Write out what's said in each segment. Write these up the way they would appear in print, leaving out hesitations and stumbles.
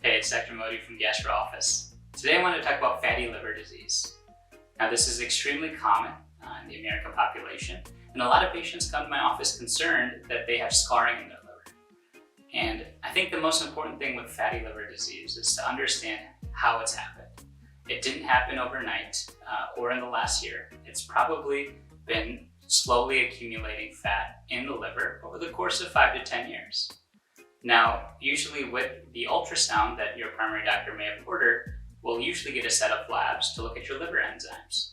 Hey, it's Dr. Modi from Gastro Office. Today I want to talk about fatty liver disease. Now this is extremely common in the American population, and a lot of patients come to my office concerned that they have scarring in their liver. And I think the most important thing with fatty liver disease is to understand how it's happened. It didn't happen overnight or in the last year. It's probably been slowly accumulating fat in the liver over the course of 5 to 10 years. Now, usually with the ultrasound that your primary doctor may have ordered, we'll usually get a set of labs to look at your liver enzymes.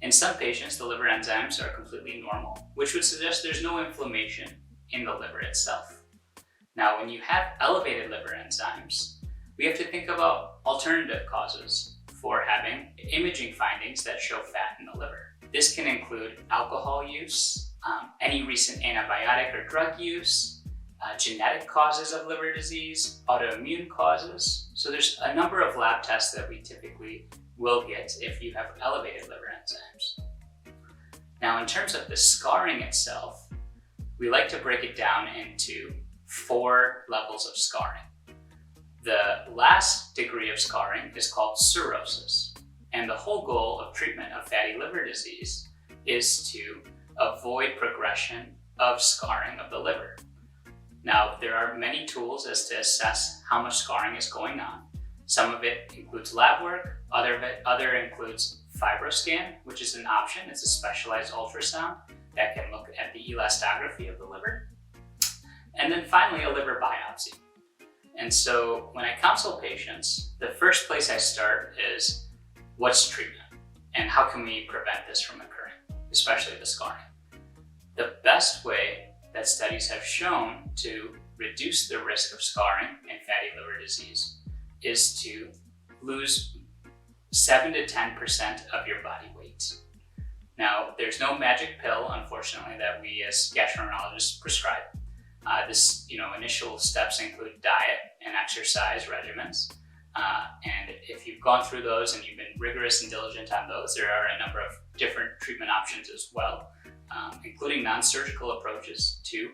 In some patients, the liver enzymes are completely normal, which would suggest there's no inflammation in the liver itself. Now, when you have elevated liver enzymes, we have to think about alternative causes for having imaging findings that show fat in the liver. This can include alcohol use, any recent antibiotic or drug use, genetic causes of liver disease, autoimmune causes. So there's a number of lab tests that we typically will get if you have elevated liver enzymes. Now, in terms of the scarring itself, we like to break it down into 4 levels of scarring. The last degree of scarring is called cirrhosis. And the whole goal of treatment of fatty liver disease is to avoid progression of scarring of the liver. Now, there are many tools as to assess how much scarring is going on. Some of it includes lab work, other includes FibroScan, which is an option. It's a specialized ultrasound that can look at the elastography of the liver. And then finally, a liver biopsy. And so when I counsel patients, the first place I start is, what's treatment? And how can we prevent this from occurring, especially the scarring? The best way that studies have shown to reduce the risk of scarring and fatty liver disease is to lose 7 to 10% of your body weight. Now, there's no magic pill, unfortunately, that we as gastroenterologists prescribe. Initial steps include diet and exercise regimens. And if you've gone through those and you've been rigorous and diligent on those, there are a number of different treatment options as well, including non-surgical approaches to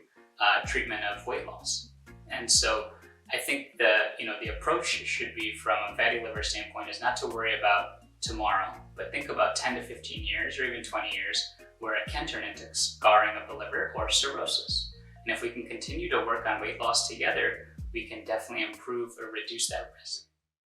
treatment of weight loss. And so I think the approach should be, from a fatty liver standpoint, is not to worry about tomorrow, but think about 10 to 15 years or even 20 years where it can turn into scarring of the liver or cirrhosis. And if we can continue to work on weight loss together, we can definitely improve or reduce that risk.